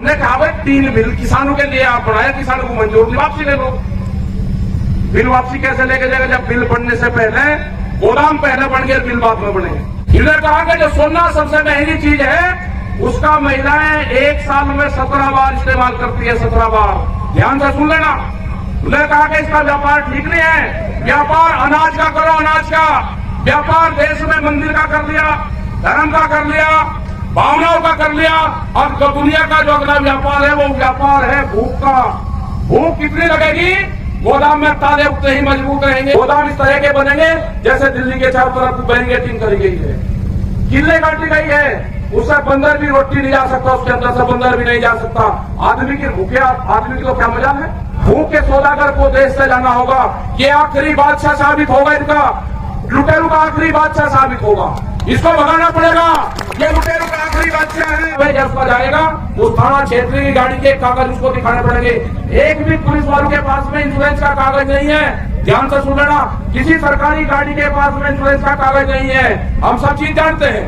ने कहा भाई 3 बिल किसानों के लिए आप बढ़ाया, किसानों को मंजूर नहीं, वापसी ले लो। बिल वापसी कैसे लेके जाएगा जब बिल बढ़ने से पहले गोदाम पहले बन गए, बिल बाद में बने। इन्होंने कहा कि जो सोना सबसे महंगी चीज है उसका महिलाएं 1 साल में 17 बार इस्तेमाल करती है, 17 बार। ध्यान से सुन लेना। उन्होंने कहा कि इसका व्यापार ठीक नहीं है, व्यापार अनाज का करो, अनाज का व्यापार देश में मंदिर का कर लिया, धर्म का कर लिया, भावनाओं का कर लिया। अब जो दुनिया का जो अगला व्यापार है वो व्यापार है भूख का। भूख कितनी लगेगी? गोदाम में ताले उतने ही मजबूत रहेंगे। गोदाम इस तरह के बनेंगे जैसे दिल्ली के चारों तरफ बैरिकेडिंग करी गई है, किले काटी गई है, उससे बंदर भी रोटी नहीं जा सकता, उसके अंदर से बंदर भी नहीं जा सकता। आदमी की भूखे आदमी की तो क्या मजा है? भूख के सौदागर को देश से जाना होगा। ये आखिरी बादशाह साबित होगा, इनका लुटेरों का आखिरी बादशाह साबित होगा। इसको भगाना पड़ेगा, ये लुटेरों का आखिरी बादशाह है। भाई जब जाएगा उस थाना क्षेत्र की गाड़ी के कागज उसको दिखाने पड़ेंगे। एक भी पुलिस वालों के पास में इंश्योरेंस का कागज नहीं है। ध्यान से सुन लेना, किसी सरकारी गाड़ी के पास में इंश्योरेंस का कागज नहीं है। हम सब चीज जानते हैं।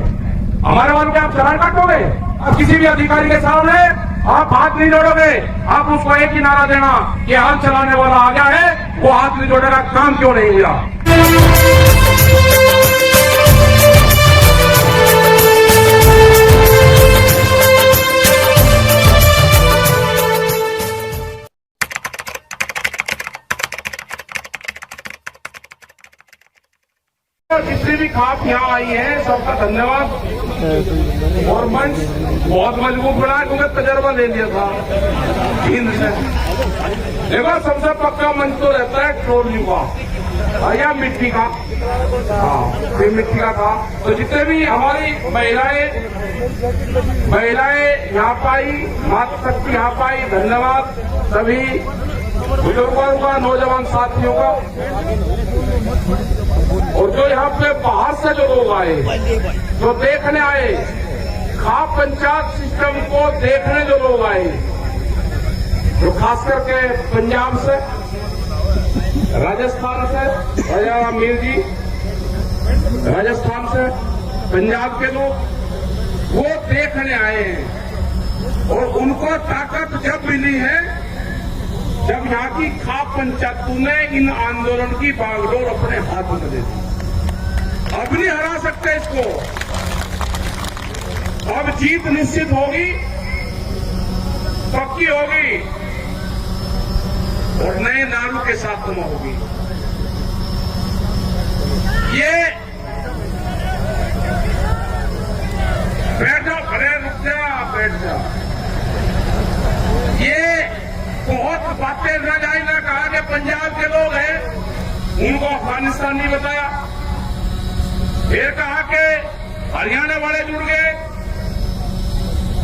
हमारे वालों के आप चालान काटोगे? अब किसी भी अधिकारी के सामने आप हाथ नहीं जोड़ोगे। आप उसको एक ही नारा देना कि हाथ चलाने वाला आ गया है, वो हाथ नहीं जोड़ेगा, काम क्यों नहीं हुआ। जितनी भी खाप यहाँ आई है सबका धन्यवाद। और मंच बहुत मजबूत बना क्योंकि तजर्बा ले लिया था केंद्र से। देखो सबसे पक्का मंच तो रहता है ट्रोलियों का या मिट्टी का। हाँ, फिर मिट्टी का था। तो जितने भी हमारी महिलाएं यहाँ पाई, मातृशक्ति यहाँ पाई, धन्यवाद सभी बुजुर्गों का, नौजवान साथियों का। और जो यहाँ पे बाहर से जो लोग आए, जो देखने आए, खाप पंचायत सिस्टम को देखने जो लोग आए, जो खास करके पंजाब से, राजस्थान से, राजा मीर जी राजस्थान से, पंजाब के लोग, वो देखने आए हैं। और उनको ताकत जब मिली है जब यहाँ की खाप पंचायतों ने इन आंदोलन की बागडोर अपने हाथ में दे दी। अब नहीं हरा सकते इसको। अब जीत निश्चित होगी, पक्की होगी और नए नारों के साथ तुम होगी। ये बैठ जाओ, खड़े रुक जा, बैठ जा। ये बहुत बातें न जाए, न कहा कि पंजाब के लोग हैं उनको अफगानिस्तान नहीं बताया, फिर कहा कि हरियाणा वाले जुड़ गए,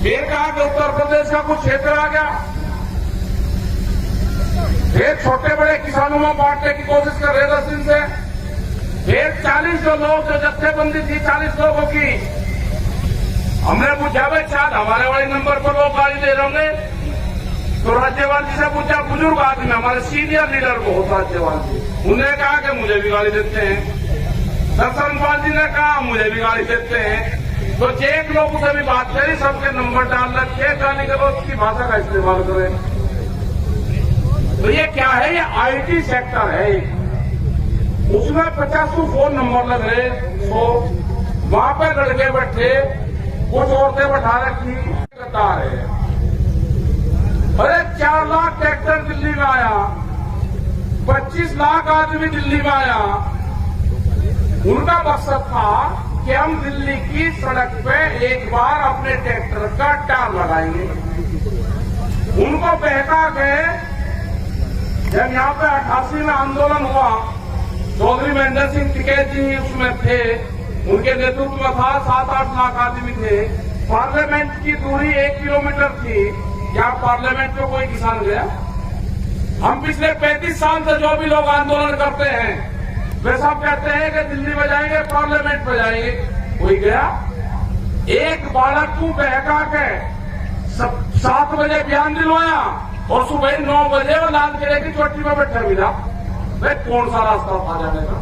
फिर कहा कि उत्तर प्रदेश का कुछ क्षेत्र आ गया, फिर छोटे बड़े किसानों में बांटने की कोशिश कर रहे 10 दिन से, फिर 40 जो लोग जो जत्थेबंदी थी 40 लोगों की, हमने पूछा भाई शायद हमारे वाले नंबर पर लोग गाली दे रहे होंगे। तो राज्यपाल जी से पूछा, बुजुर्ग आदमी हमारे सीनियर लीडर बहुत राज्यपाल जी, उन्होंने कहा कि मुझे भी गाली देते हैं। दर्शनपाल जी ने कहा मुझे भी गाली देते हैं। तो एक लोग से भी बात करी, सबके नंबर डाल रखे, गाली के लोग की भाषा का इस्तेमाल करें। तो ये क्या है? ये IT सेक्टर है, उसमें 50 फोन नंबर लग रहे। तो वहां पे लड़के बैठे, कुछ औरतें बैठा रखी, कतार है। अरे 4 लाख ट्रैक्टर दिल्ली में आया, 25 लाख आदमी दिल्ली में आया। उनका मकसद था कि हम दिल्ली की सड़क पे एक बार अपने ट्रैक्टर का टार लगाएंगे। उनको बहका के जब यहाँ पे 88 में आंदोलन हुआ, चौधरी महेंद्र सिंह टिकैत जी उसमें थे, उनके नेतृत्व में था, 7-8 लाख आदमी थे। पार्लियामेंट की दूरी 1 किलोमीटर थी। क्या पार्लियामेंट में कोई किसान गया? हम पिछले 35 साल से जो भी लोग आंदोलन करते हैं वे सब कहते हैं कि दिल्ली में जाएंगे, पार्लियामेंट में जाएंगे। कोई गया? एक बालक को बहका के 7 बजे बयान दिलवाया और सुबह 9 बजे वो लाल किले की चोटी में बैठा मिला। भाई कौन सा रास्ता था जाने का?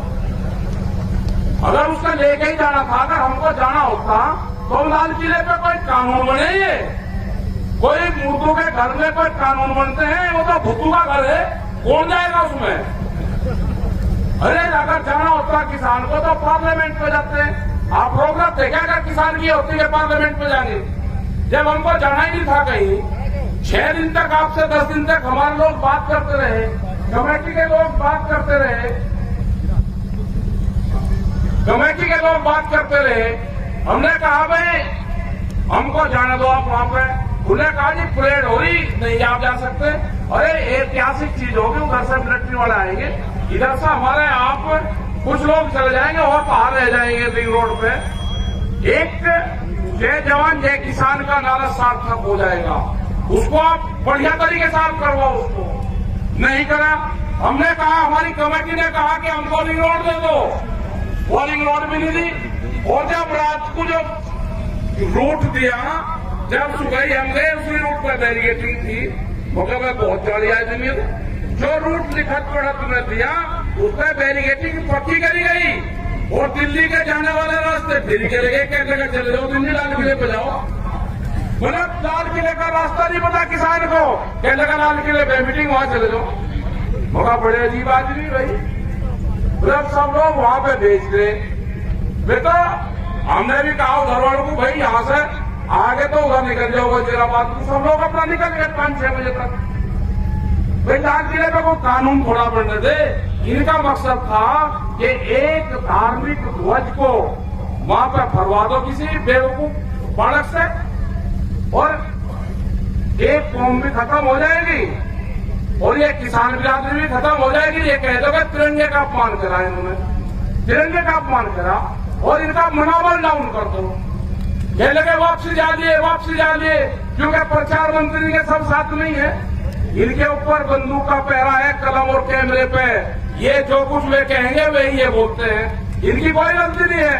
अगर उसका लेके ही जाना था, अगर हमको जाना होता तो लाल किले पे कोई कानून बने, कोई मुर्दों के घर में कोई कानून बनते हैं, वो तो भुट्टू का घर है, कौन जाएगा उसमें? अरे अगर जाना होता किसान को तो पार्लियामेंट पे जाते हैं। आप रोक रहे थे क्या अगर किसान की होती है पार्लियामेंट पे जाएंगे? जब हमको जाना ही नहीं था कहीं, 6 दिन तक आपसे 10 दिन तक हमारे लोग बात करते रहे, कमेटी के लोग बात करते रहे, कमेटी के लोग बात करते रहे। हमने कहा भाई हमको जाने दो आप वहां पे। उन्होंने कहा जी परेड हो रही नहीं आप जा सकते। अरे ऐतिहासिक चीज होगी, उधर से मिलिट्री वाले आएंगे, इधर से हमारे आप कुछ लोग चले जाएंगे और बाहर रह जाएंगे रिंग रोड पे। एक जय जवान जय किसान का नारा सार्थक हो जाएगा। उसको आप बढ़िया तरीके से आप करवाओ, उसको नहीं करा। हमने कहा, हमारी कमेटी ने कहा कि हमको रिंग रोड दे दो, वो रिंग रोड भी नहीं दी। और जब रात को जो रूट दिया, जब सुबह हम गए उसी रूट पर बैरिकेटिंग थी, मगर मैं बहुत चढ़ी आदमी हूँ। जो रूट लिखत पढ़त में दिया उस पर बैरिकेटिंग पक्की करी गई और दिल्ली के जाने वाले रास्ते फिर चले गए। क्या जगह चले जाओ, दिल्ली लाल किले पे जाओ। मतलब लाल किले का रास्ता नहीं पता किसान को, क्या लगा लाल किले पे मीटिंग वहां चले जाओ। मगर बड़े अजीब आदमी भाई, मतलब सब लोग वहां पे भेज रहे। बेटा हमने भी कहा उधर वालों को भाई यहाँ से आगे तो उधर निकल जाओ वजीराबाद को। सब लोग अपना निकल गए 5-6 बजे तक। भाई लाल किले पे कोई कानून थोड़ा बनने दे। इनका मकसद था कि एक धार्मिक ध्वज को वहां पर फरवा दो किसी बेवकूफ बालक से, और एक कौम भी खत्म हो जाएगी और ये किसान बिरादरी भी खत्म हो जाएगी। ये कह दो कि तिरंगे का अपमान करा इन्होंने, तिरंगे का अपमान करा और इनका मनोबल डाउन कर दो। कह लगे वापसी जा लिए, वापसी जा लिए, क्योंकि प्रचार मंत्री के सब साथ नहीं है। इनके ऊपर बंदूक का पहरा है, कलम और कैमरे पे। ये जो कुछ वे कहेंगे वही ये बोलते हैं, इनकी कोई गलती नहीं है।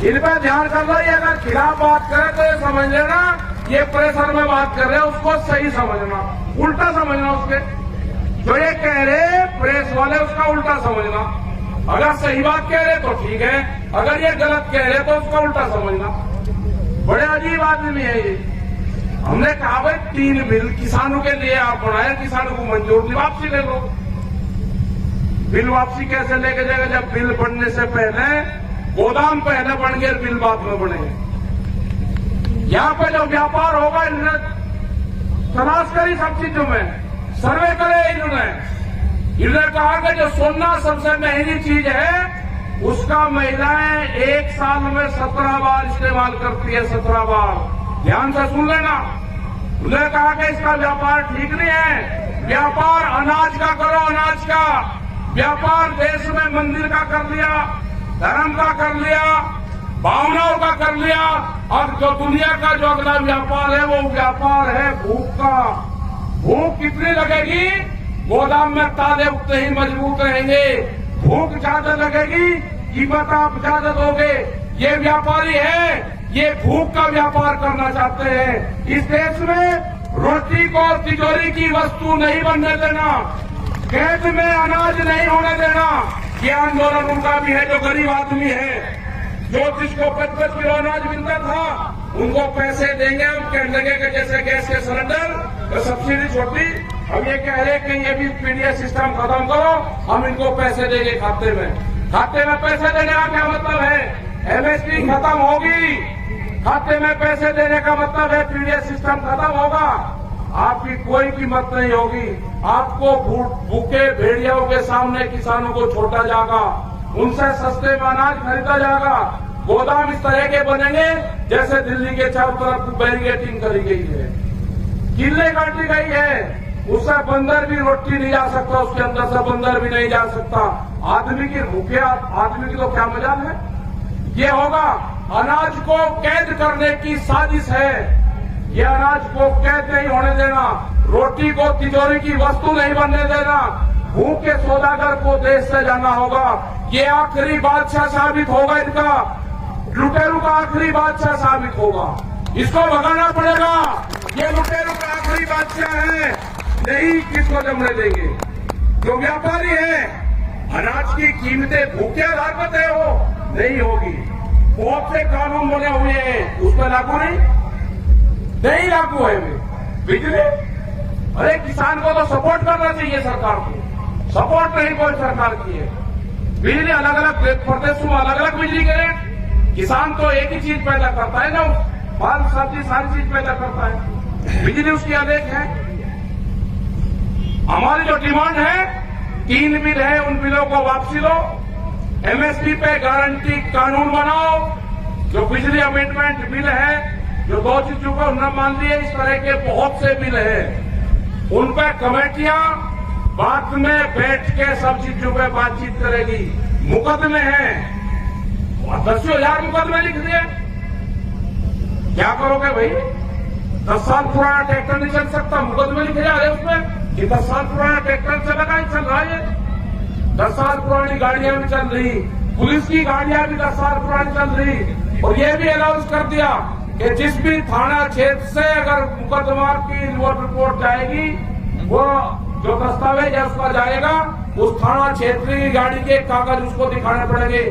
इन पर ध्यान कर लो। ये अगर खिलाफ बात करे तो ये समझ लेना ये प्रेशर में बात कर रहे हैं, उसको सही समझना, उल्टा समझना। उसके जो ये कह रहे प्रेस वाले उसका उल्टा समझना। अगर सही बात कह रहे तो ठीक है, अगर ये गलत कह रहे तो उसका उल्टा समझना। बड़े अजीब आदमी है ये। हमने कहा भाई 3 बिल किसानों के लिए आप बनाए, किसानों को मंजूर नहीं, वापसी ले लो। बिल वापसी कैसे लेके जाएगा जब बिल बनने से पहले गोदाम पहले बन गए, बिल बाद में बने। यहाँ पे जो व्यापार होगा इन्होंने तलाश करी सब चीजों में, सर्वे करे इन्होंने कहा कि जो सोना सबसे महंगी चीज है उसका महिलाएं 1 साल में 17 बार इस्तेमाल करती है, 17 बार। ध्यान से सुन लेना। उन्होंने कहा कि इसका व्यापार ठीक नहीं है। व्यापार अनाज का करो, अनाज का व्यापार देश में मंदिर का कर लिया, धर्म का कर लिया, भावनाओं का कर लिया। अब जो दुनिया का जो अगला व्यापार है वो व्यापार है भूख का। भूख कितनी लगेगी? गोदाम में ताले उतने ही मजबूत रहेंगे। भूख ज्यादा लगेगी, कीमत आप ज्यादा दोगे। ये व्यापारी है, ये भूख का व्यापार करना चाहते हैं। इस देश में रोटी को तिजोरी की वस्तु नहीं बनने देना, खेत में अनाज नहीं होने देना। ये आंदोलन उनका भी है जो गरीब आदमी है, जो जिसको 5-5 किलो अनाज मिलता था उनको पैसे देंगे। हम कहने लगे कि जैसे गैस के सिलेंडर सब्सिडी छोटी, हम ये कह रहे कि ये भी पीडीएस सिस्टम खत्म करो, हम इनको पैसे देंगे खाते में। खाते में पैसे देने का क्या मतलब है? एमएसपी खत्म होगी, खाते में पैसे देने का मतलब है पीडीएस सिस्टम खत्म होगा, आपकी कोई कीमत नहीं होगी। आपको भूखे भेड़ियों के सामने किसानों को छोड़ा जाएगा, उनसे सस्ते में अनाज खरीदा जाएगा। गोदाम इस तरह के बनेंगे जैसे दिल्ली के चारों तरफ बैरिकेटिंग करी गई है, किले काटी गई है। उससे बंदर भी रोटी नहीं जा सकता, उसके अंदर से बंदर भी नहीं जा सकता। आदमी की भूखे आदमी की तो क्या मजाल है? ये होगा अनाज को कैद करने की साजिश है। ये अनाज को कैद नहीं होने देना, रोटी को तिजोरी की वस्तु नहीं बनने देना। भूखे सौदागर को देश से जाना होगा। ये आखिरी बादशाह साबित होगा, इनका लुटेरू का आखिरी बादशाह साबित होगा। इसको भगाना पड़ेगा। ये लुटेरू का आखिरी बादशाह है, नहीं किसको जमने देंगे। जो व्यापारी है, अनाज की कीमतें भूखे आधार पर तय हो नहीं होगी। बहुत से कानून बने हुए हैं, उस पर लागू नहीं लागू है। बिजली, अरे किसान को तो सपोर्ट करना चाहिए सरकार को, सपोर्ट नहीं कोई सरकार की है। बिजली अलग अलग प्रदेशों में अलग अलग बिजली के रेट, किसान तो एक ही चीज पैदा करता है ना, फल सब्जी सारी चीज पैदा करता है, बिजली उसकी अनेक है। हमारी जो डिमांड है 3 बिल है, उन बिलों को वापसी लो, एमएसपी पे गारंटी कानून बनाओ, जो बिजली अमेंडमेंट बिल है जो 2 चीजों को न मान लिए, इस तरह के बहुत से बिल हैं, उन पर कमेटियां बाद में बैठ के सब चीजों पे बातचीत करेगी। मुकदमे हैं, 10,000 मुकदमे लिख दिए, क्या करोगे भाई? 10 साल पुराना ट्रैक्टर नहीं चल सकता, मुकदमे लिखे जा रहे उसमें कि 10 साल पुराना ट्रैक्टर चलेगा, ही चल रहा है। 10 साल पुरानी गाड़ियां भी चल रही, पुलिस की गाड़ियां भी 10 साल पुरानी चल रही, और ये भी अनाउंस कर दिया कि जिस भी थाना क्षेत्र से अगर मुकदमा की रिपोर्ट जाएगी, वो जो दस्तावेज है उसका जाएगा, उस थाना क्षेत्र की गाड़ी के कागज उसको दिखाने पड़ेंगे।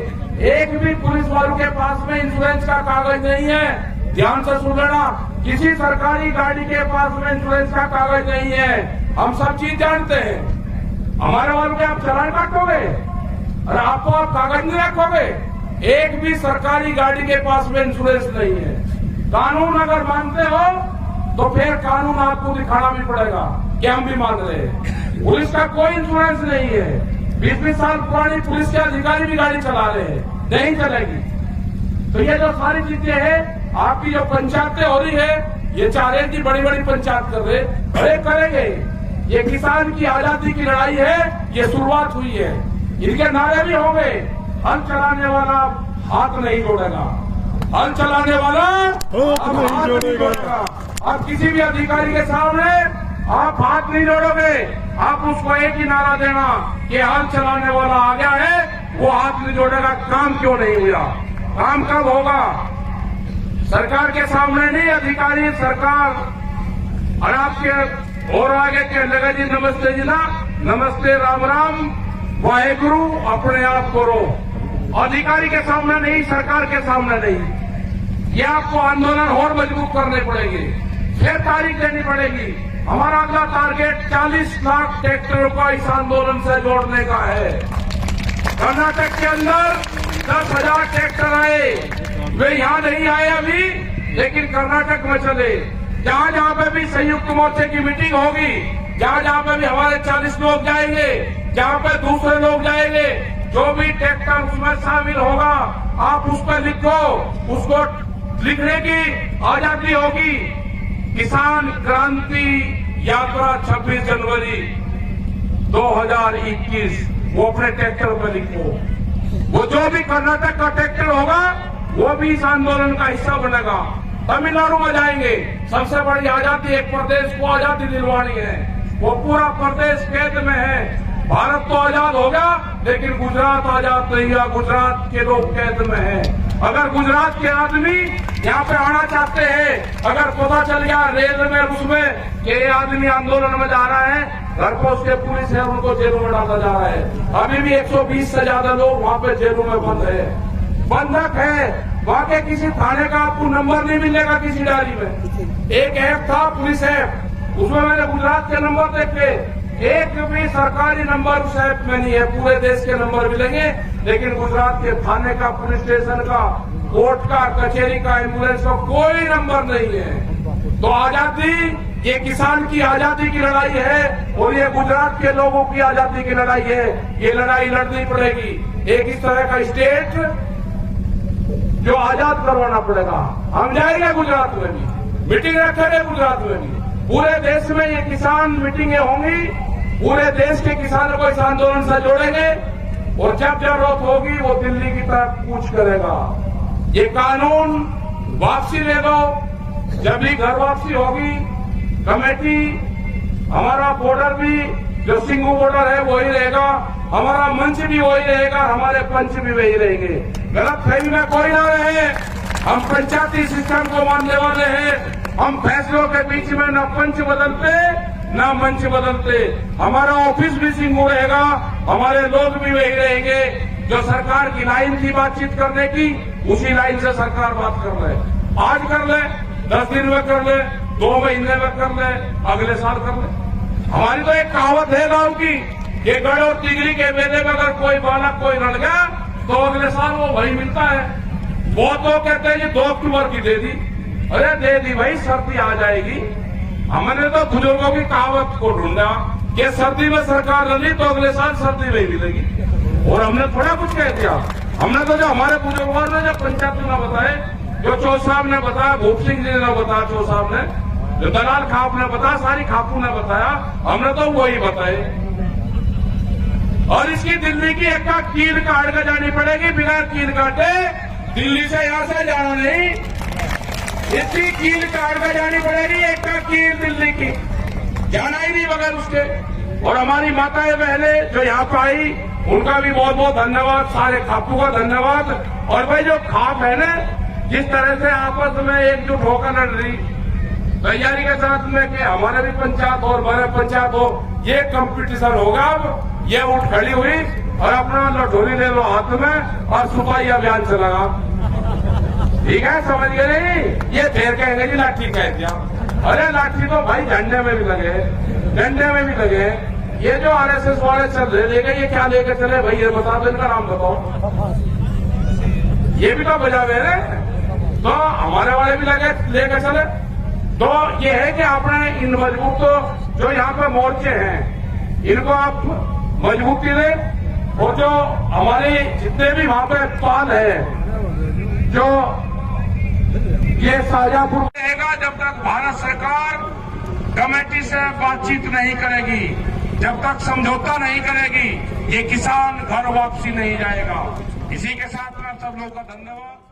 एक भी पुलिस वालों के पास में इंश्योरेंस का कागज नहीं है, ध्यान से सुन लेना, किसी सरकारी गाड़ी के पास में इंश्योरेंस का कागज नहीं है। हम सब चीज जानते हैं, हमारे वालों के आप चालान काटोगे, अरे आपको आप कागज नहीं रखोगे। एक भी सरकारी गाड़ी के पास में इंश्योरेंस नहीं है। कानून अगर मानते हो तो फिर कानून आपको दिखाना भी पड़ेगा कि हम भी मान रहे हैं। पुलिस का कोई इंश्योरेंस नहीं है, 20-20 साल पुरानी पुलिस के अधिकारी भी गाड़ी चला रहे हैं, नहीं चलेगी। तो ये जो सारी चीजें हैं, आपकी जो पंचायतें हो रही है, ये चाह रहे की बड़ी बड़ी पंचायत कर रहे, अरे करेंगे। ये किसान की आजादी की लड़ाई है, ये शुरुआत हुई है, इनके नारे भी होंगे, हल चलाने वाला हाथ नहीं जोड़ेगा, हल चलाने वाला हाथ नहीं जोड़ेगा। अब किसी भी अधिकारी के सामने आप हाथ नहीं जोड़ोगे, आप उसको एक ही नारा देना कि हल चलाने वाला आ गया है, वो हाथ नहीं जोड़ेगा। काम क्यों नहीं हुआ? काम कब होगा? सरकार के सामने नहीं, अधिकारी सरकार। और आपके और आगे कहने लगा जी नमस्ते जी ना, नमस्ते राम राम वाहेगुरु, अपने आप करो। अधिकारी के सामने नहीं, सरकार के सामने नहीं। ये आपको आंदोलन और मजबूत करने पड़ेंगे, फिर तारीख देनी पड़ेगी। हमारा अगला टारगेट 40 लाख ट्रैक्टरों को इस आंदोलन से जोड़ने का है। कर्नाटक के अंदर 10,000 ट्रैक्टर आए, वे यहां नहीं आए अभी, लेकिन कर्नाटक में चले। जहां जहां पे भी संयुक्त मोर्चे की मीटिंग होगी, जहां जहां पे भी हमारे 40 लोग जाएंगे, जहां पे दूसरे लोग जाएंगे, जो भी ट्रैक्टर उसमें शामिल होगा, आप उस पर लिखो, उसको लिखने की आजादी होगी। किसान क्रांति यात्रा 26 जनवरी 2021, वो अपने ट्रैक्टर पर लिखो। वो जो भी कर्नाटक का ट्रैक्टर होगा, वो भी इस आंदोलन का हिस्सा बनेगा। तमिलनाडु में जाएंगे, सबसे बड़ी आजादी, एक प्रदेश को आजादी दिलवानी है, वो पूरा प्रदेश कैद में है। भारत तो आजाद हो गया, लेकिन गुजरात आजाद नहीं हुआ, गुजरात के लोग कैद में हैं। अगर गुजरात के आदमी यहाँ पे आना चाहते हैं, अगर पता चल गया रेल में उसमें कि ये आदमी आंदोलन में जा रहा है, घर पर उसके पुलिस है, उनको जेलों में डाला जा रहा है। अभी भी 120 से ज्यादा लोग वहाँ पे जेलों में बंद है, बंधक है। वहाँ के किसी थाने का आपको नंबर नहीं मिलेगा किसी डायरी में। एक ऐप था पुलिस ऐप, उसमें मैंने गुजरात के नंबर देखे, एक भी सरकारी नंबर उस ऐप में नहीं है। पूरे देश के नंबर मिलेंगे, लेकिन गुजरात के थाने का, पुलिस स्टेशन का, कोर्ट का, कचहरी का, एम्बुलेंस का कोई नंबर नहीं है। तो आजादी, ये किसान की आजादी की लड़ाई है, और ये गुजरात के लोगों की आजादी की लड़ाई है। ये लड़ाई लड़नी पड़ेगी। एक इस तरह का स्टेट जो आजाद करवाना पड़ेगा। हम जाएंगे गुजरात में भी, मीटिंग रखेंगे गुजरात में भी, पूरे देश में ये किसान मीटिंगें होंगी, पूरे देश के किसानों को इस आंदोलन से जोड़ेंगे, और जब जरूरत होगी वो दिल्ली की तरफ कूच करेगा। ये कानून वापसी ले दो, जब भी घर वापसी होगी, कमेटी, हमारा बॉर्डर भी जो सिंगू बॉर्डर है वही रहेगा, हमारा मंच भी वही रहेगा, हमारे पंच भी वही रहेंगे। गलत फहमी में कोई ना रहे, हम पंचायती सिस्टम को मानने वाले हैं। हम फैसलों के बीच में न पंच बदलते न मंच बदलते। हमारा ऑफिस भी सिंगू रहेगा, हमारे लोग भी वही रहेंगे। जो सरकार की लाइन थी बातचीत करने की, उसी लाइन से सरकार बात कर ले। आज कर ले, 10 दिन में कर ले, 2 महीने में कर ले, अगले साल कर ले। हमारी तो एक कहावत है गांव की, ये गढ़ और तिगरी के मेले में अगर कोई बालक कोई लड़ गया तो अगले साल वो वही मिलता है। वो तो कहते हैं 2 अक्टूबर की दे दी, अरे दे दी भाई, सर्दी आ जाएगी। हमने तो बुजुर्गों की कहावत को ढूंढा कि सर्दी में सरकार रली तो अगले साल सर्दी में मिलेगी, और हमने थोड़ा कुछ कह दिया। हमने तो जो हमारे बुजुर्गों ने जो पंचायत ने बताए, जो चौ साहब ने बताया, भूप सिंह जी ने बताया, चौ साहब ने, जो दलाल खाप ने बताया, सारी खापू ने बताया, हमने तो वही बताए। और इसकी दिल्ली की एक कील काट कर जानी पड़ेगी, बिना कील काटे दिल्ली से यहां से जाना नहीं, इसकी कील काट कर जानी पड़ेगी, एक कील दिल्ली की जाना ही नहीं बगैर उसके। और हमारी माताएं बहनें जो यहाँ पे आई, उनका भी बहुत बहुत धन्यवाद, सारे खापू का धन्यवाद। और भाई जो खाप है ना, जिस तरह से आपस में एकजुट होकर लड़ रही, तैयारी के साथ में कि हमारे भी पंचायत और हमारे पंचायत हो, ये कंपटीशन होगा। अब ये उठ खड़ी हुई और अपना लठोरी ले लो हाथ में और सिपाही अभियान चलेगा, ठीक है, समझ गए नहीं? ये फिर कहेंगे जी लाठी कह दिया, अरे लाठी तो भाई झंडे में भी लगे, डंडे में भी लगे। ये जो आरएसएस वाले चल रहे लेके, ये क्या लेके चले भाई, ये बता दो, इनका नाम बताओ। ये भी तो बजावे है, तो हमारे वाले भी लगे लेके चले। तो ये है कि आपने इन मजबूत जो यहाँ पे मोर्चे हैं, इनको आप मजबूती दें। और जो हमारे जितने भी वहां पे पाल है, जो ये शाहजहांपुर रहेगा, जब तक भारत सरकार कमेटी से बातचीत नहीं करेगी, जब तक समझौता नहीं करेगी, ये किसान घर वापसी नहीं जाएगा। इसी के साथ में सब लोगों का धन्यवाद।